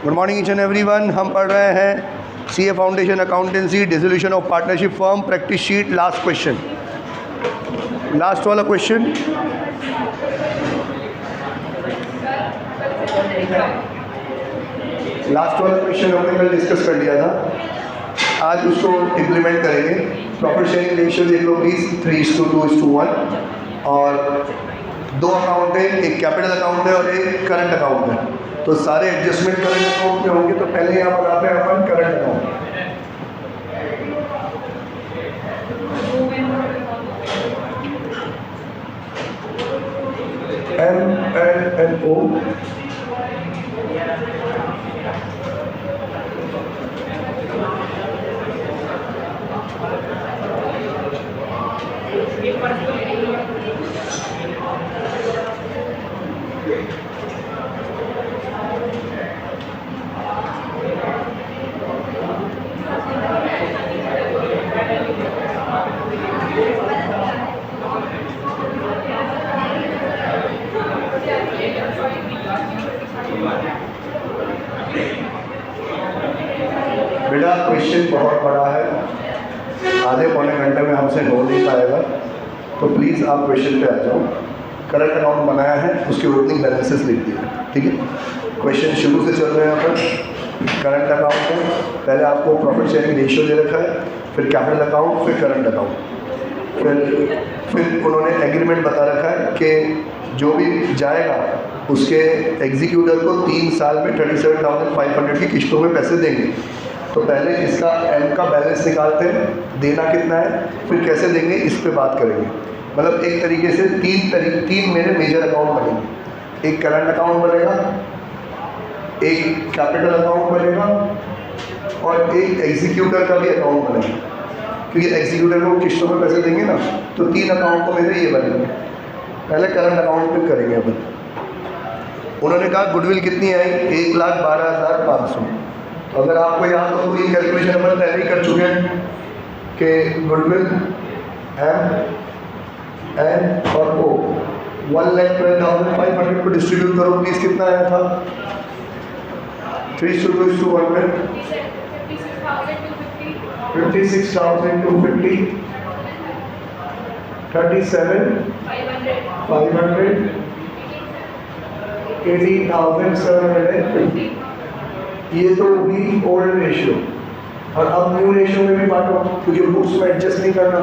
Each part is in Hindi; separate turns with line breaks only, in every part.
Good morning each and everyone. हम पढ़ रहे हैं CA foundation accountancy, dissolution of partnership firm, practice sheet, last question, last वाला क्वेश्चन। लास्ट वाला क्वेश्चन हमने कल डिस्कस कर लिया था, आज उसको इम्प्लीमेंट करेंगे। प्रॉफिट शेयरिंग रेशियो देख लो प्लीज, 3:2:1, और दो अकाउंट है, एक कैपिटल अकाउंट है और एक करंट अकाउंट है। तो सारे एडजस्टमेंट करंट अकाउंट में होंगे, तो पहले यहाँ पर आते हैं अपन करंट अकाउंट। M&O बेटा क्वेश्चन बहुत बड़ा है, आधे पौने घंटे में हमसे हो नहीं पाएगा, तो प्लीज़ आप क्वेश्चन पे आ जाओ। करंट अकाउंट बनाया है, उसके ओपनिंग बैलेंसेस लिख दिए, ठीक है। क्वेश्चन शुरू से चल रहे हैं अपन। करंट अकाउंट में पहले आपको प्रॉफिट शेयरिंग रेशियो दे रखा है, फिर कैपिटल अकाउंट, फिर करंट अकाउंट, फिर उन्होंने एग्रीमेंट बता रखा है कि जो भी जाएगा उसके एग्जीक्यूटर को 3 साल में 37,500 की किस्तों में पैसे देंगे। तो पहले इसका एम का बैलेंस निकालते हैं, देना कितना है, फिर कैसे देंगे इस पे बात करेंगे। मतलब एक तरीके से तीन मेरे मेजर अकाउंट बनेंगे। एक करंट अकाउंट बनेगा, एक कैपिटल अकाउंट बनेगा और एक एग्जीक्यूटर का भी अकाउंट बनेगा, क्योंकि एग्जीक्यूटर को किस्तों में पैसे देंगे ना। तो 3 अकाउंट तो मेरे ये बनेंगे। पहले करंट अकाउंट पे करेंगे अपन। उन्होंने कहा गुडविल कितनी आई, 1,12,500। अगर आपको याद हो तो ये कैलकुलेशन अपन पहले ही कर चुके हैं कि गुडविल एम और ओ 1,12,500 को डिस्ट्रीब्यूट करो प्लीज़, कितना आया था 3:1 में 56,250, 37,500, 18,750। ये तो भी ओल्ड रेशियो, और अब न्यू रेशियो में भी बांटो, क्योंकि बुक्स में एडजस्ट नहीं करना।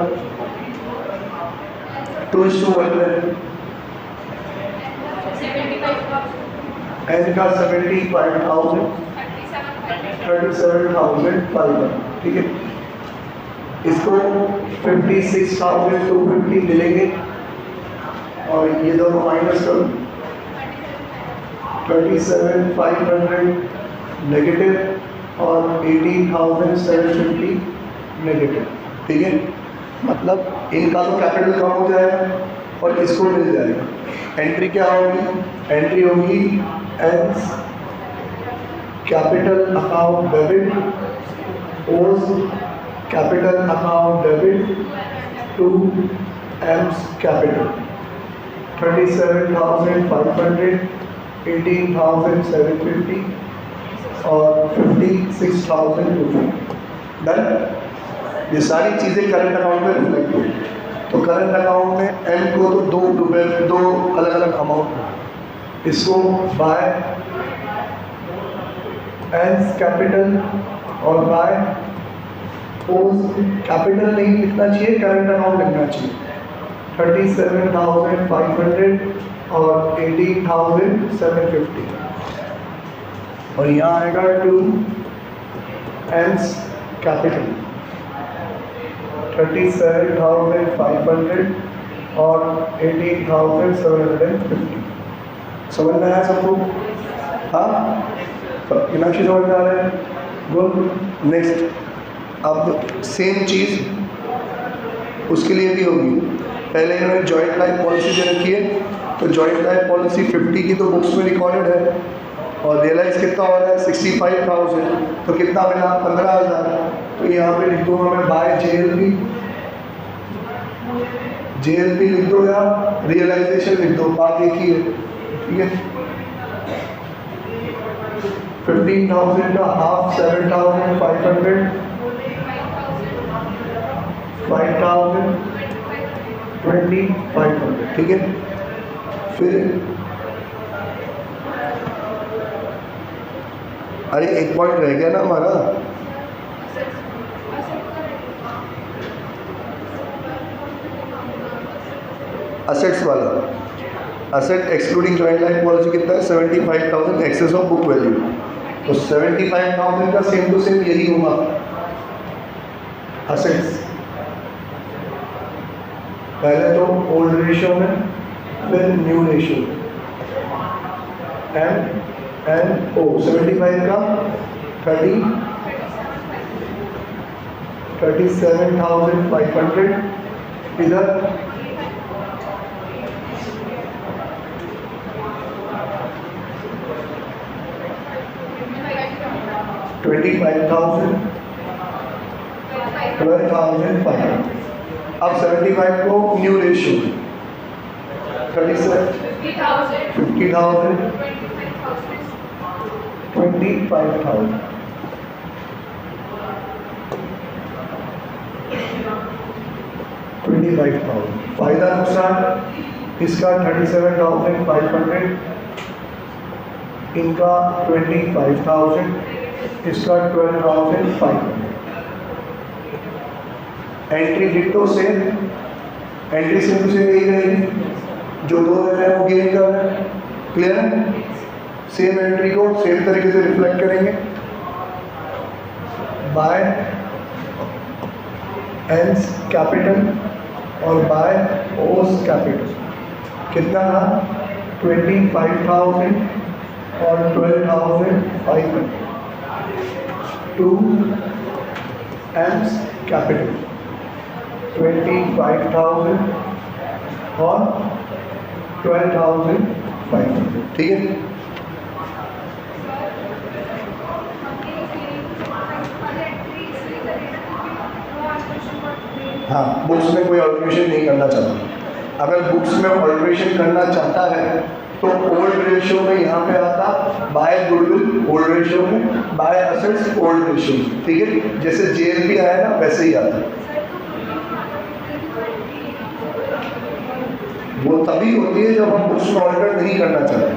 2:1 में एन का 75,000, 37,500, ठीक है। इसको 56,250 मिलेंगे, और ये दोनों माइनस करो, 27,500 नेगेटिव और 18,750 नेगेटिव, ठीक है। मतलब इनका तो कैपिटल कम हो जाएगा और इसको मिल जाएगा। एंट्री क्या होगी, एंट्री होगी M's capital account debit, O's capital account debit to M's capital, 37,500, 18,750 और 56,250। डन। ये सारी चीज़ें करंट अकाउंट में रिफ्लेक्ट होगी। तो करंट अकाउंट में एम को तो दो अलग अलग अमाउंट में, इसको बाय एम्स कैपिटल और बाय ओज कैपिटल नहीं लिखना चाहिए, करंट अकाउंट लिखना चाहिए। 37,500 और 18,750, और यहाँ आएगा टू एम्स कैपिटल 37,500 और 18,750। समझ में आया सबको? हाँ, मीनाक्षी समझ में आ रहा है? गुड। नेक्स्ट, अब सेम चीज़ उसके लिए भी होगी। पहले इन्होंने जॉइंट लाइफ पॉलिसी दे रखी है, तो जॉइंट लाइफ पॉलिसी 50 की तो बुक्स में रिकॉर्डेड है, और रियलाइज कितना हो रहा है 65,000, तो कितना मिला 15,000। तो यहाँ पे लिख दो हमें बाय JLP, JLP लिख दो या रियलाइजेशन लिख दो, बात एक ही है, ठीक है। 15,000 का हाफ 7,500, 5,000, 2,500, ठीक है। फिर अरे एक पॉइंट रह गया ना हमारा, असेट्स वाला। Asset excluding joint life policy कितना है? 75,000 एक्सेस ऑफ बुक वैल्यू। तो 75,000 का सेम टू सेम यही होगा असेट्स। पहले तो ओल्ड रेशियो में, फिर न्यू रेशियो। MNO 75 का 37,500 इधर 25,000, 12,500। अब 75 को न्यू रेशियो 37, 50,000, 25,000। फायदा नुकसान इसका 37,500, इनका 25,000, इसका 12,500। एंट्री डिटो से, एंट्री से यही रहेगी, जो दो है वो गेन कर रहे हैं। क्लियर है? सेम एंट्री को सेम तरीके से रिफ्लेक्ट करेंगे। बाय एंस कैपिटल और बाय ओस कैपिटल कितना था? 25,000 और 12,500 टू एम्स कैपिटल 25,000 और 12,500, ठीक है। हाँ, बुक्स में कोई ऑल्ट्रेशन नहीं करना चाहता। अगर बुक्स में ऑल्ट्रेशन करना चाहता है तो ओल्ड रेशियो में यहाँ पे आता, बाय गुडविल ओल्ड रेशियो में, बाय असेट्स ओल्ड रेशियो में, ठीक है। जैसे JLP आया ना वैसे ही आता। वो तभी होती है जब हम बुक्स में ऑल्टर नहीं करना चाहते।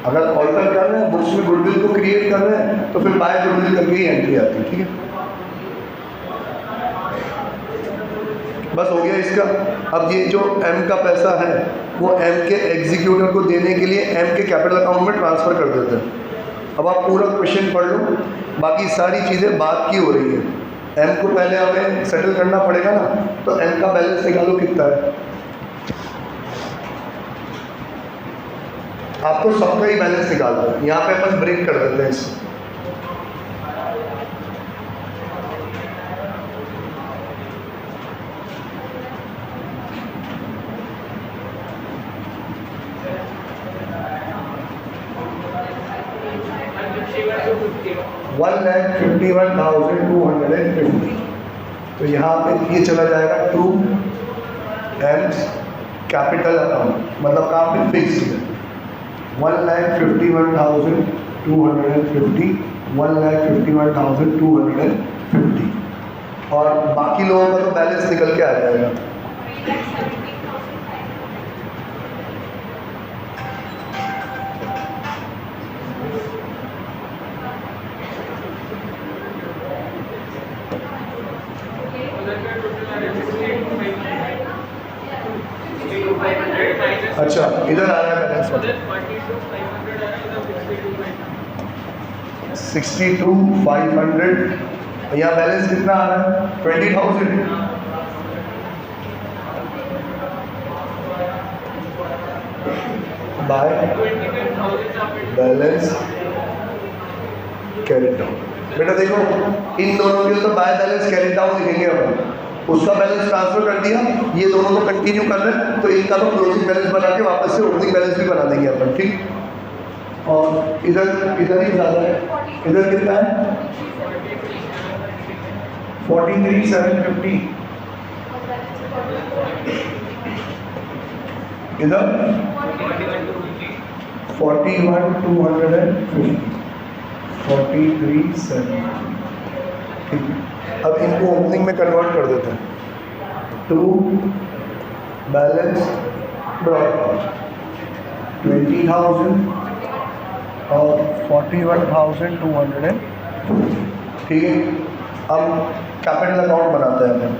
अगर ऑल्टर कर रहे हैं, बुक्स में गुडविल को क्रिएट कर रहे हैं, तो फिर बाय गुडविल करके ही एंट्री आती है, ठीक है। बस हो गया इसका। अब ये जो M का पैसा है वो M के एग्जीक्यूटर को देने के लिए M के कैपिटल अकाउंट में ट्रांसफ़र कर देते हैं। अब आप पूरा क्वेश्चन पढ़ लो, बाकी सारी चीज़ें बात की हो रही है। M को पहले हमें सेटल करना पड़ेगा ना, तो M का बैलेंस निकालो कितना है। आप तो सबका ही बैलेंस निकाल दो, यहाँ पे अपन ब्रेक कर देते हैं इसे। $1,51,250। तो यहाँ पे ये चला जाएगा टू एम्स कैपिटल अकाउंट, मतलब कहाँ पे फिक्स्ड है। 1,51,250, 1,51,250 और बाकी लोगों का तो बैलेंस निकल के आ जाएगा। अच्छा, इधर आ रहा है बैलेंस 62,500। यहाँ बैलेंस कितना आ रहा है? 20,000। By balance carry down. बेटा देखो, इन दोनों के तो बाय बैलेंस कैरी डाउन लिखेंगे अपन। उसका बैलेंस ट्रांसफर कर दिया, ये दोनों तो कंटिन्यू कर रहे हैं, तो इनका तो क्लोजिंग बैलेंस बना के वापस से ओपनिंग बैलेंस भी बना देंगे अपन, ठीक। और इधर ही ज़्यादा है, इधर कितना है? 43,750। इधर 41,250। 43,700। ठीक है, अब इनको ओपनिंग में कन्वर्ट कर देते हैं। टू बैलेंस ब्रॉड 20,000 और 41,200। ठीक है, अब कैपिटल अकाउंट बनाते हैं हम।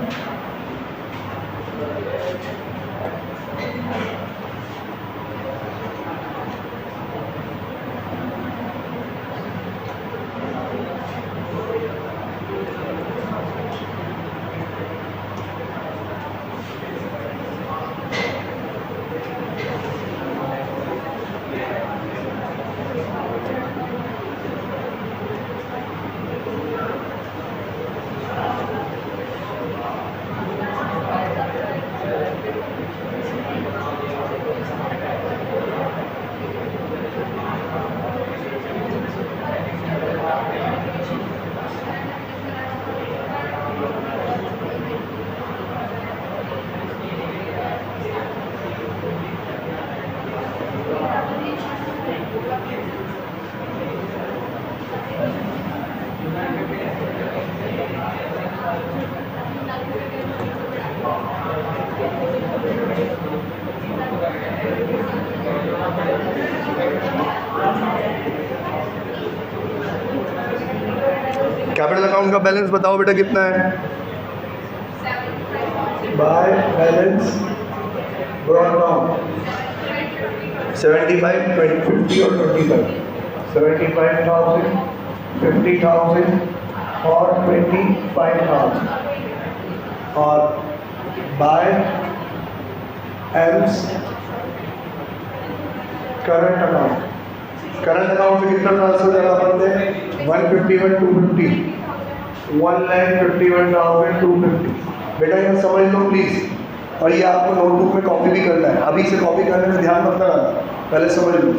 कैपिटल अकाउंट का बैलेंस बताओ बेटा कितना है? बाय बैलेंस ब्रॉड डाउन 75, 50 और 25। 75,000, 50,000 और 25,000। और by M's current account. Current account से कितना ट्रांसफर करना पड़ता है? 151, 250, 1,51,250। बेटा ये समझ लो प्लीज, और ये आपको नोटबुक में कॉपी भी करना है। अभी से कॉपी करने में ध्यान मत लगाना, पहले समझ लो।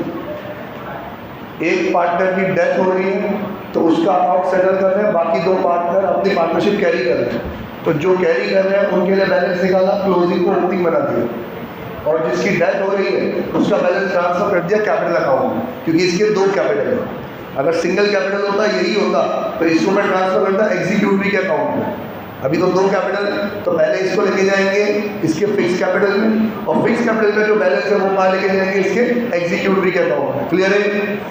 एक पार्टनर की डेथ हो रही है तो उसका अकाउंट सेटल कर रहे हैं, बाकी दो पार्टनर अपनी पार्टनरशिप कैरी कर रहे हैं। तो जो कैरी कर रहे हैं उनके लिए बैलेंस निकाला, क्लोजिंग को ओपनिंग बना दिया, और जिसकी डेथ हो रही है उसका बैलेंस ट्रांसफर कर दिया कैपिटल अकाउंट में, क्योंकि इसके दो कैपिटल है। अगर सिंगल कैपिटल होता, यही होता, तो इसको मैं ट्रांसफर करता एग्जीक्यूटिव के अकाउंट में। अभी तो दो कैपिटल, तो पहले इसको लेके जाएंगे इसके फिक्स कैपिटल में, और फिक्स कैपिटल में जो बैलेंस है वो कहाँ लेके जाएंगे? इसके एग्जीक्यूटिव के अकाउंट में। क्लियर है?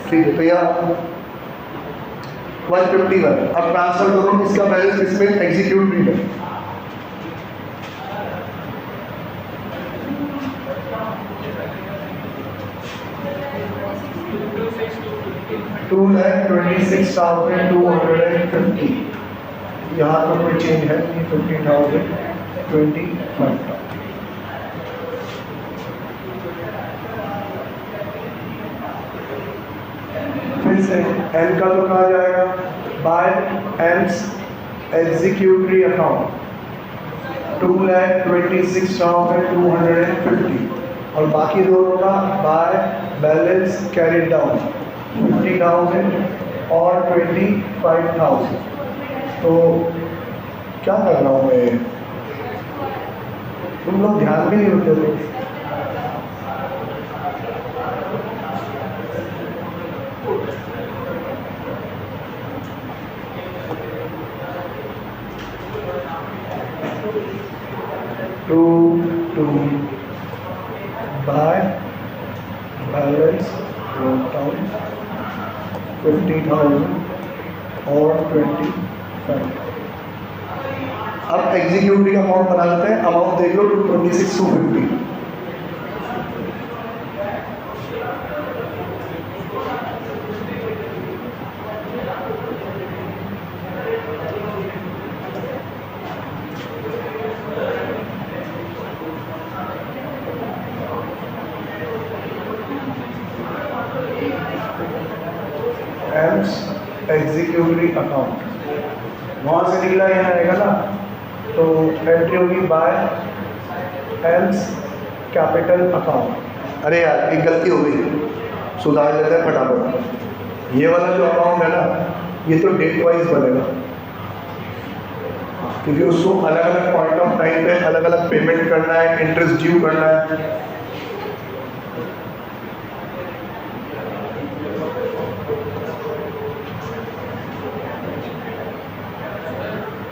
ठीक है, तो यहाँ 151 अब ट्रांसफर करो इसका बैलेंस इसमें एग्जीक्यूटिव में। $226,250। यहाँ तो कोई चेंज है नहीं, 15,000, 25,000। फिर से एन का तो कहा जाएगा बाय एम्स एग्जीक्यूटिव अकाउंट 2,26,250, और बाकी दोनों का बाय बैलेंस कैरिड डाउन 50,000 और 25,000। तो क्या कर रहा हूँ मैं? तुम लोग ध्यान भी नहीं होते थे। टू बाय बैलेंस डाउन 50,000 और 25। अब एग्जीक्यूटिव का अमाउंट बना लेते हैं। अमाउंट देख लो 226,250। एम्स एग्जीक्यूटिव अकाउंट वहाँ से निकला, यहाँ आएगा ना, तो एंट्री होगी बाय एम्स कैपिटल अकाउंट। अरे यार एक गलती हो गई, सुधार लेते हैं फटाफट। ये वाला जो अकाउंट है ना, ये तो डेट वाइज बनेगा, क्योंकि उसको अलग अलग पॉइंट ऑफ टाइम पे अलग अलग पेमेंट करना है, इंटरेस्ट ड्यू करना है।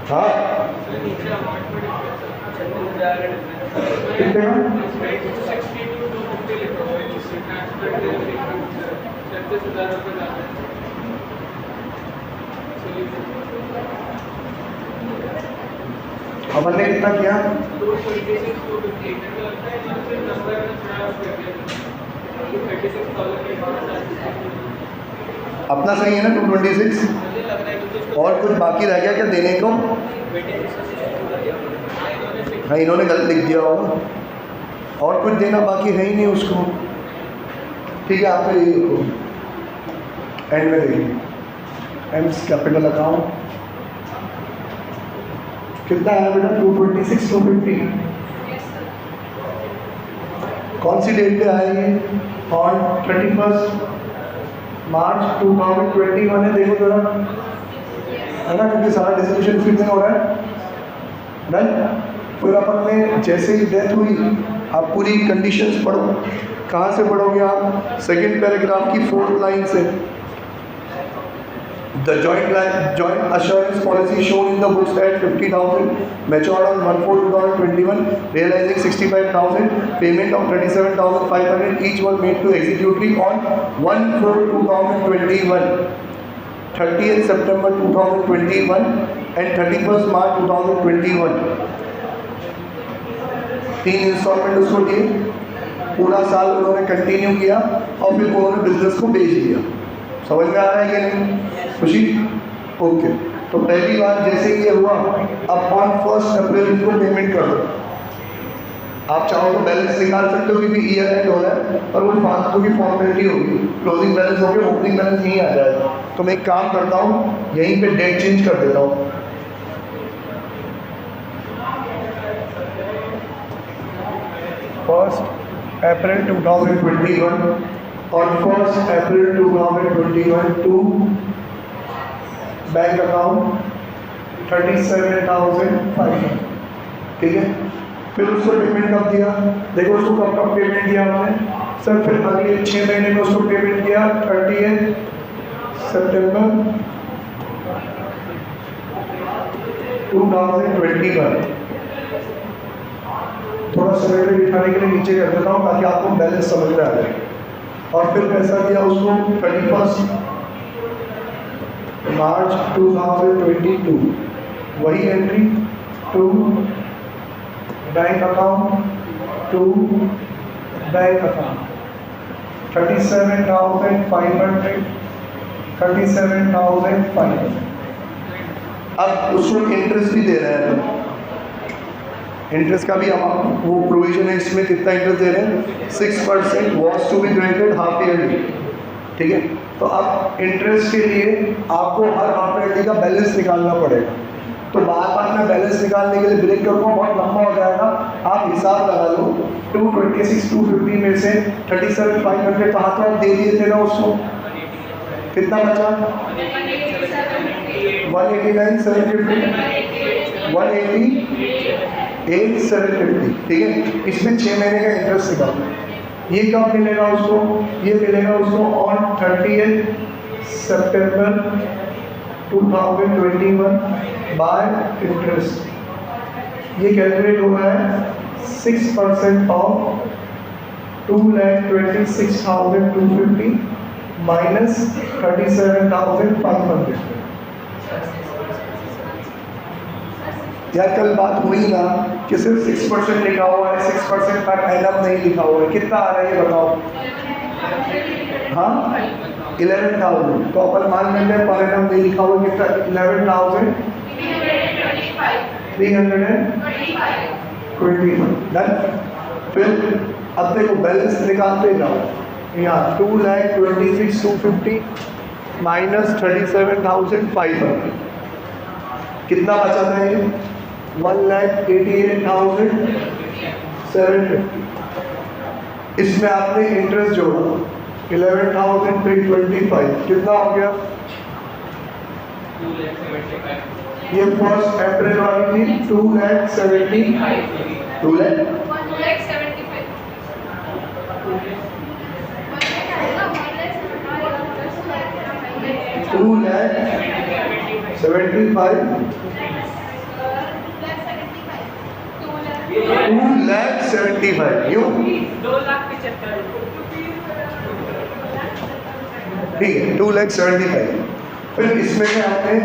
हाँ कितने का? अपन ने कितना किया? अपना सही है ना 226? और कुछ बाकी रह गया क्या देने को? हाँ इन्होंने गलत लिख दिया होगा, और कुछ देना बाकी है ही नहीं उसको। ठीक है आप एंड में देखिए एम्स कैपिटल अकाउंट कितना है बेटा? 226 250। कौन सी डेट पे आए ये? ऑन 31 मार्च 2021 है। देखो जरा, है ना, क्योंकि सारा डिस्ट्रीब्यूशन फिर में हो रहा है। डन। फिर अपन ने जैसे ही डेथ हुई आप पूरी कंडीशंस पढ़ो। कहाँ से पढ़ोगे आप? सेकंड पैराग्राफ की 4th लाइन से। The joint assurance policy shown in the books at 50,000, matured on 1/4/2021, realizing 65,000, payment of 37,500, each one made to executory on 1/4/2021, 30th September 2021 and 31st March 2021। 3 instalment उसको दिए, पूरा साल उन्होंने कंटिन्यू किया और फिर उन्होंने बिजनेस को बेच दिया। समझ में आ रहा है कि नहीं? खुशी? ओके। तो पहली बार जैसे ये हुआ, अब ऑन 1 अप्रैल इनको पेमेंट कर दो। आप चाहो तो बैलेंस निकाल सकते हो क्योंकि ईयर एंड हो रहा है, और वो फालतू की फॉर्मेलिटी होगी। क्लोजिंग बैलेंस हो गया, ओपनिंग बैलेंस नहीं आ जाएगा। तो मैं एक काम करता हूँ, यहीं पे डेट चेंज कर देता हूँ। फर्स्ट अप्रैल 2021 और 1 अप्रैल 2021 टू बैंक अकाउंट 37,500। ठीक है। फिर उसको पेमेंट कब दिया? देखो उसको कब पेमेंट दिया हमने सर? फिर अगले 6 महीने में उसको पेमेंट दिया 30 सितंबर 2021। थोड़ा समय दिखाने के लिए नीचे कर देता हूँ ताकि आपको बैलेंस समझ में आ जाए। और फिर पैसा दिया उसको 31 मार्च 2022, वही entry to bank account, to bank account 37,500, 37,500। अब उसको इंटरेस्ट भी दे रहे हैं। इंटरेस्ट का भी हम वो प्रोविजन है इसमें, कितना इंटरेस्ट दे रहे हैं? 6% was to be credited half yearly. ठीक है। तो अब इंटरेस्ट के लिए आपको हर हाफ ईयरली का बैलेंस निकालना पड़ेगा। तो बार में बैलेंस निकालने के लिए ब्रेक करूँगा, बहुत लंबा हो जाएगा। आप हिसाब लगा लो, 226 250 में से 37,500 कहाँ तो आप दे दिए थे ना उसको, कितना बचा? 189,750, 188,750। ठीक है। इसमें 6 महीने का इंटरेस्ट निकालो। ये कब मिलेगा उसको? ये मिलेगा उसको ऑन 30 सितंबर 2021 बाय इंटरेस्ट। ये कैलकुलेट हो रहा है 6% ऑफ 2,26,250 माइनस 37,500। यार कल बात हुई ना कि सिर्फ 6% लिखा हुआ है, 6% पर एनम नहीं लिखा हुआ है। कितना आ रहा है ये बताओ? हाँ 11,000। तो अपन मान लेते हैं पर एनम नहीं लिखा हुआ, कितना? 11,325। डन। फिर अब देखो बैलेंस निकालते जाओ। यहाँ 2,26,250 माइनस 37,500 कितना बचा था ये? 1,88,750। इसमें आपने इंटरेस्ट जोड़ा 11,325, कितना हो गया? ये 1 अप्रैल वाली थी 2,75,000, 2,75,000 2,75,000 यूँ,
2,75,000
ठीक है 2,75,000। फिर इसमें से आपने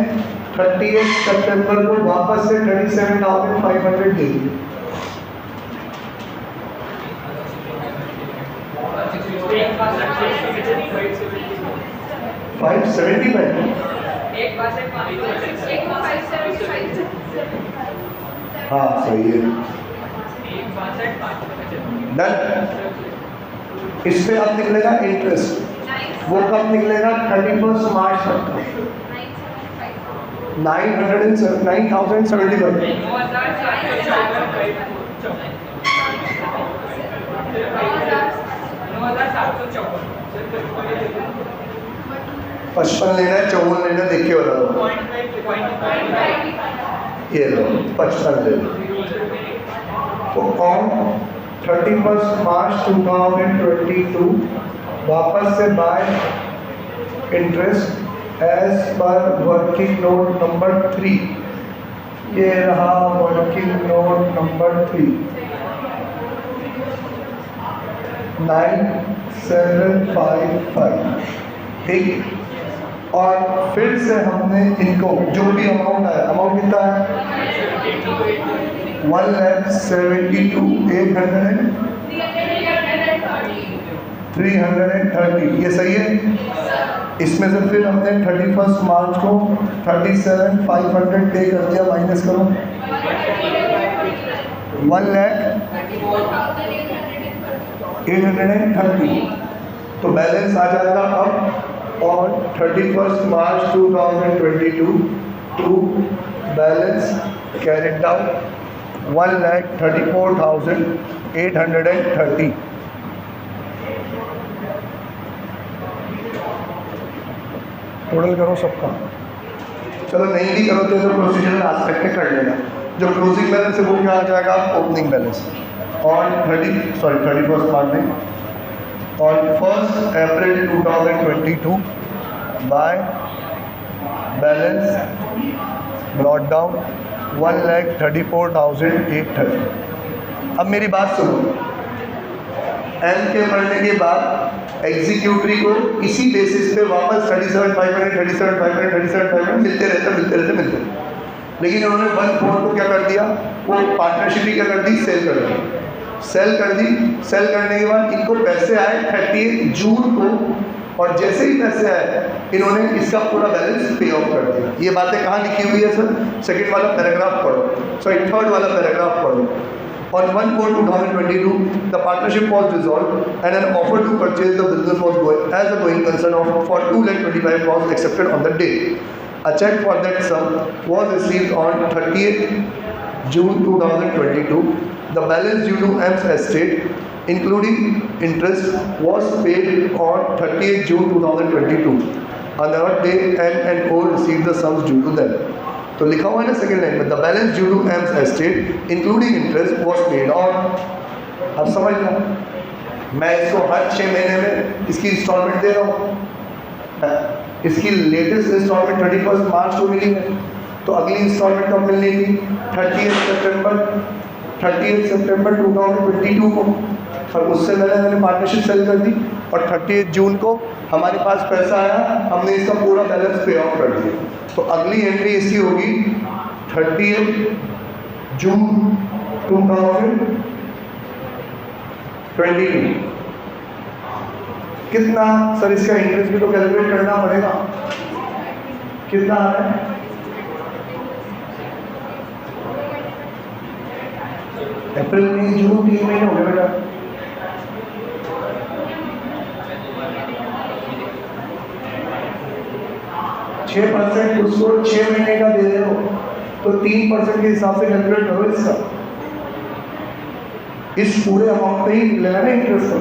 30 सितंबर को वापस से 37,500 दे दी।
एक बार 575
हाँ सही है, डन। इस पे अब निकलेगा इंटरेस्ट, वो कब निकलेगा? 31 मार्च तक का 9,075। पचपन लेना है, 54 लेना है, देख के बता दो। ये लो 55 ले लो। तो ऑन 31 मार्च 2022 वापस से by interest as per working note number 3। ये रहा वर्किंग नोट नंबर 3 9755, ठीक। और फिर से हमने इनको जो भी अमाउंट आया, अमाउंट कितना है? 1,72,800 ये सही है। इसमें से फिर हमने 31 मार्च को 37,500 पे कर दिया, माइनस करो 1,08,30। तो बैलेंस आ जाएगा अब on 31st March 2022 to balance carried down 1,34,830। Total करो सबका, चलो नहीं भी करो तो प्रोसीजरल एस्पेक्ट में कर लेना। जो क्लोजिंग बैलेंस है वो क्या आ जाएगा? ओपनिंग बैलेंस ऑन 31st मार्च में on 1st April 2022 by balance brought down 1,34,830। अब मेरी बात सुनो, एम के पढ़ने के बाद एग्जीक्यूटरी को इसी बेसिस पे वापस 37,500 मिलते रहते। लेकिन उन्होंने 1/4 को क्या कर दिया? वो पार्टनरशिप ही क्या कर दी? सेल कर दी। सेल करने के बाद इनको पैसे आए 30 जून को, और जैसे ही पैसे आए इन्होंने इसका पूरा बैलेंस पे ऑफ कर दिया। ये बातें कहाँ लिखी हुई है सर? सेकंड वाला पैराग्राफ पढ़ो, सॉरी थर्ड वाला पैराग्राफ पढ़ो। On 1/4/2022, the partnership was dissolved and an offer to purchase the business was as a going concern for 2,25,000 was accepted on the day. A check for that sum was received on 30th June 2022. The balance due to AMS estate, including interest, was paid on 30th June 2022. Another day, M&O received the sums due to them. तो लिखा हुआ है ना सेकेंड लाइन में, the balance due to M's estate including interest was paid on. अब समझ लो, मैं इसको हर 6 महीने में इसकी इंस्टॉलमेंट दे रहा हूँ। इसकी लेटेस्ट इंस्टॉलमेंट 31 मार्च को मिली है, तो अगली इंस्टॉलमेंट कब मिलनी थी? 30 सितंबर 2022 को। और उससे मैंने पार्टनरशिप सेल कर दी, और 30 जून को हमारे पास पैसा आया, हमने इसका पूरा बैलेंस पे ऑफ कर दिया। तो अगली एंट्री इसकी होगी 30 जून 2022। कितना सर? इसका इंटरेस्ट भी तो कैलकुलेट करना पड़ेगा, कितना आ रहा है? अप्रैल मई जून 3 महीने हो गए बेटा। 6% उसको 6 महीने का दे रहे हो, तो 3% के हिसाब से कैलकुलेट करो इसका। इस पूरे अमाउंट पे ही निकलेगा ना इंटरेस्ट।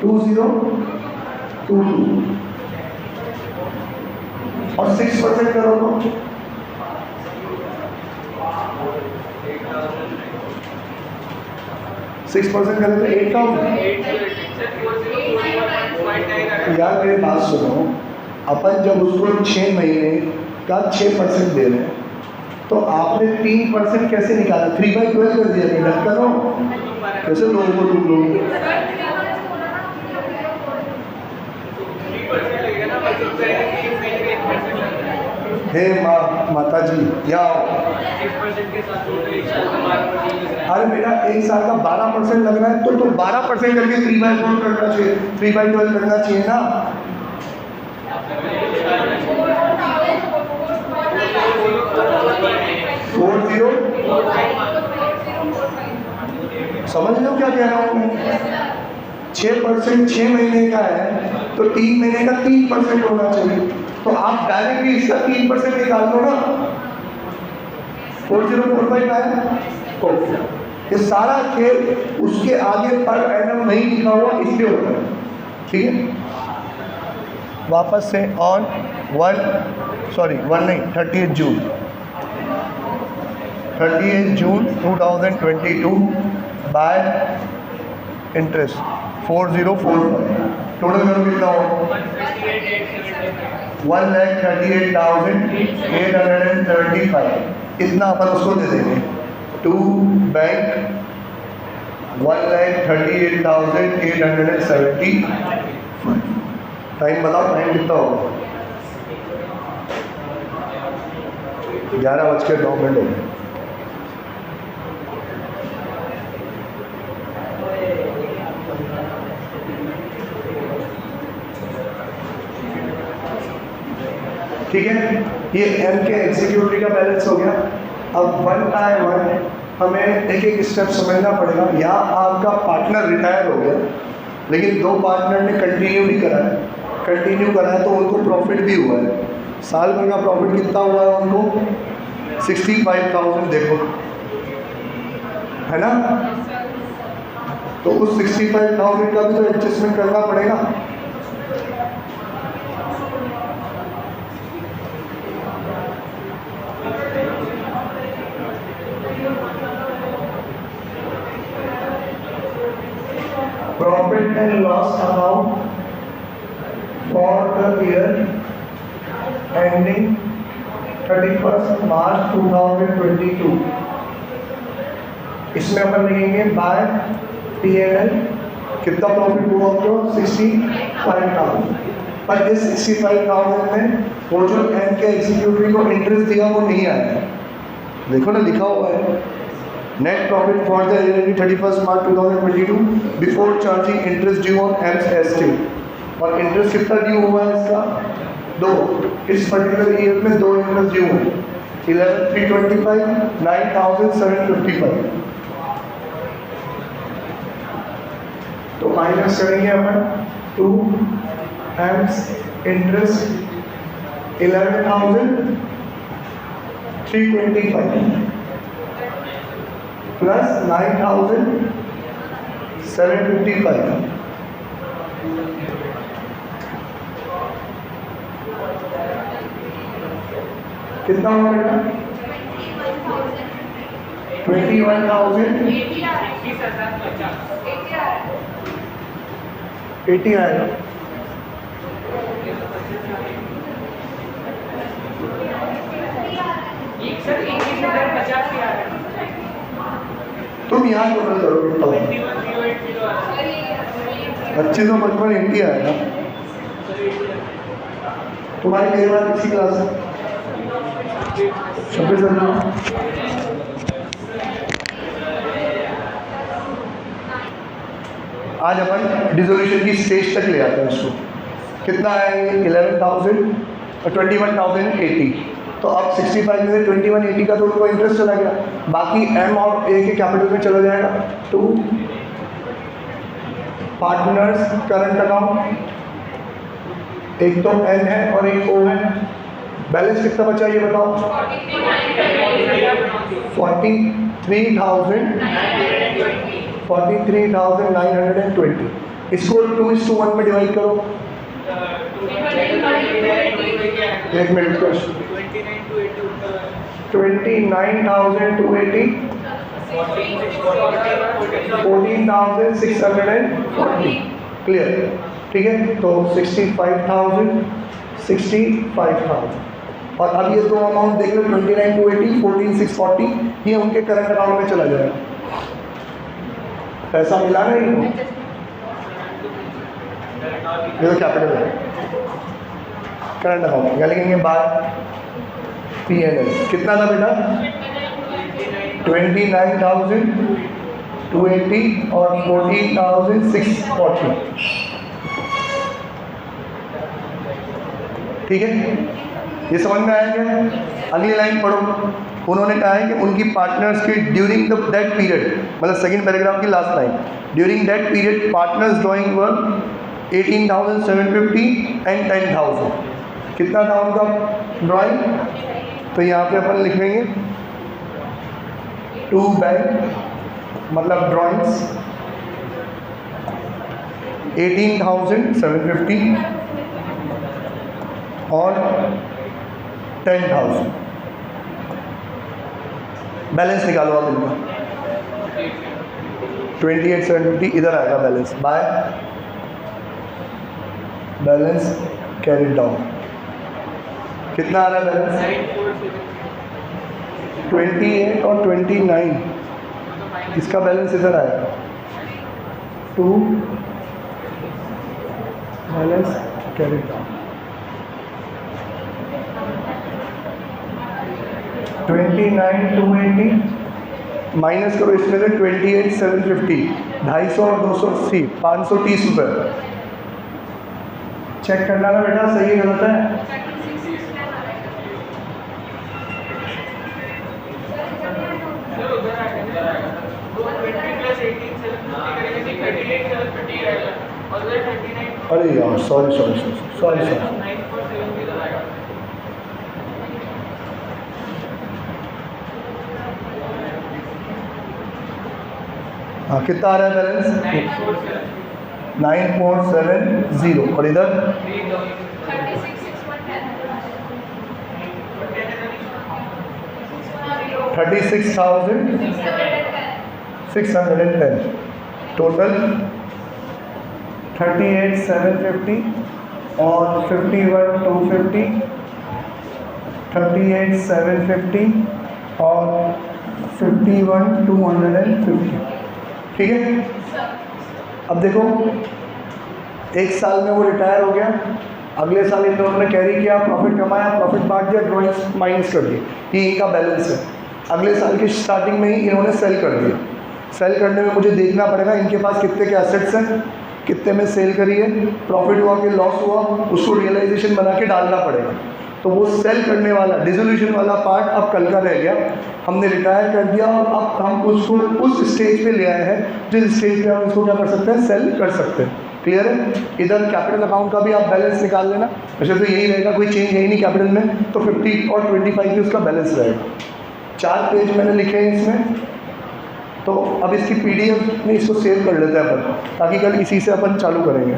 2022 और 6% करो तो 6% करें तो 8,000। यार मेरी बात सुनो, अपन जब उसको 6 महीने का 6% दे रहे हैं तो आपने 3% कैसे निकाला? 3/12 कर दिया, डिडक्ट करो। कैसे लोगों को तुम लोग हे माता जी यहाँ आओ। अरे बेटा 1 साल का 12% लग रहा है तो 12% करके 3/4 करना चाहिए, 3/12 करना चाहिए ना। समझ लो क्या कह रहा हूँ मैं। 6% 6 महीने का है तो 3 महीने का 3% होना चाहिए। तो आप डायरेक्टली इसका 3% निकाल दो ना। 4045 आया। ओके, ये सारा खेल उसके आगे पर एनम नहीं लिखा हुआ इसलिए होता है। ठीक है, वापस से ऑन 1 नहीं 30 जून 2022 बाय इंटरेस्ट 4045। टोटल करो कितना हो? 1,38,875। इतना अपन उसको दे देंगे टू बैंक 1,38,875। टाइम बताओ, टाइम कितना होगा? 11:09 हो गए। ठीक है, ये एम के एग्जीक्यूटिव का बैलेंस हो गया। अब 1 बाय 1 हमें एक एक स्टेप समझना पड़ेगा। यहाँ आपका पार्टनर रिटायर हो गया लेकिन 2 पार्टनर ने कंटिन्यू कराया तो उनको प्रॉफिट भी हुआ है। साल भर का प्रॉफिट कितना हुआ है उनको? 65,000 देखो, है ना। तो उस 65,000 का भी तो एडजस्टमेंट करना पड़ेगा। Profit and loss account for the year ending 31st March 2022। इसमें अपन लिखेंगे बाय P&L कितना प्रॉफिट हुआ आपको? 65,000। पर इस 65,000 में वो जो एम के एग्जीक्यूटिव को इंटरेस्ट दिया वो नहीं आया है। देखो ना, लिखा हुआ है net profit for the year ending 31st March 2022 before charging interest due on AIIMS estate. और इंटरेस्ट कितना ड्यू हुआ है इसका? 2। इस पर्टिकुलर ईयर में 2 इंटरेस्ट ड्यू हुए, 11,325, 9,755। तो माइनस करेंगे अपन 2 एम्स इंटरेस्ट 11,325 प्लस 9,755। कितना हो गया? 21,080 आएगा। तुम यहाँ टोटल करो कितना होगा? बच्चे तो 55 आएगा। तुम्हारी मेरे बाद किसी क्लास है 26 जनवरी। आज अपन डिसोल्यूशन की स्टेज तक ले आते हैं उसको। कितना आएंगे? 21,080। तो अब 65 में से 2180 का तो उनको इंटरेस्ट चला गया, बाकी एम और ए के कैपिटल में चला जाएगा। 2 पार्टनर्स करंट अकाउंट, एक तो एन है और एक ओ है। बैलेंस कितना बचा ये बताओ? 43,920। इसको 2:1 में डिवाइड करो। एक मिनट, 29,280 14,640। क्लियर? ठीक है, तो 65,000 65,000 और अब ये दो अमाउंट देख लो 29,280, 14,640, ये उनके करंट अकाउंट में चला जाएगा। पैसा मिला ना इनको, ये तो कैपिटल है, करंट अकाउंट। क्या लिखेंगे बाय P&L। कितना था बेटा? 29,280 और 14,640। ठीक है, ये समझ में आया क्या? अगली लाइन पढ़ो। उन्होंने कहा है कि उनकी पार्टनर्स के ड्यूरिंग दैट पीरियड, मतलब सेकंड पैराग्राफ की last line, during that period partners drawing were 18,750 and 10,000। कितना था उनका ड्राइंग? तो यहाँ पे अपन लिखेंगे टू बैंक, मतलब ड्राइंग्स 18,750 और 10,000। बैलेंस निकालो आप इनका। 28,750 इधर आएगा balance, by balance carry down. कितना आ रहा है बैलेंस? 28 और 29, इसका बैलेंस इधर आएगा। To balance carry down 29,280 minus करो इसमें से 28,750, 250 और 280, 530 रुपये। चेक करना ना बेटा, सही है गलत है? अरे यार सॉरी। हाँ, कितना आ रहा है बैलेंस? 9,470 और इधर 36,610 टोटल। 38,750 और 51,250, 38,750 और 51,250। ठीक है, अब देखो एक साल में वो रिटायर हो गया, अगले साल इन लोगों ने कैरी किया, प्रॉफिट कमाया, प्रॉफिट बांट दिया, ड्रॉइंग्स माइनस कर दी, ये इनका बैलेंस है। अगले साल की स्टार्टिंग में ही इन्होंने सेल कर दिया। सेल करने में मुझे देखना पड़ेगा इनके पास कितने के एसेट्स हैं, कितने में सेल करी है, प्रॉफिट हुआ कि लॉस हुआ, उसको रियलाइजेशन बना के डालना पड़ेगा। तो वो सेल करने वाला डिसोल्यूशन वाला पार्ट अब कल का रह गया। हमने रिटायर कर दिया और अब हम उसको उस स्टेज पे ले आए हैं जिस स्टेज पे हम उसको क्या कर सकते हैं, सेल कर सकते हैं। क्लियर है? इधर कैपिटल अकाउंट का भी आप बैलेंस निकाल लेना, वैसे तो यही रहेगा, कोई चेंज है ही नहीं कैपिटल में, तो 50 और 25 की उसका बैलेंस रहेगा। 4 पेज मैंने लिखे हैं इसमें, तो अब इसकी PDF में इसको सेव कर लेते हैं अपन, ताकि कल इसी से अपन चालू करेंगे।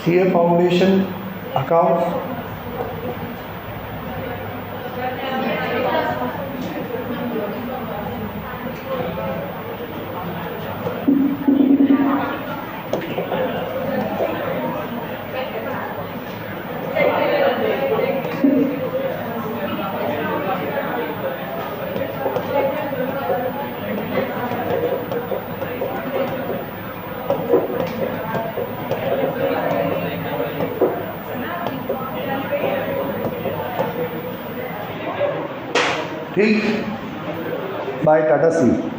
CA फाउंडेशन अकाउंट, ठीक, बाय टाटा सी।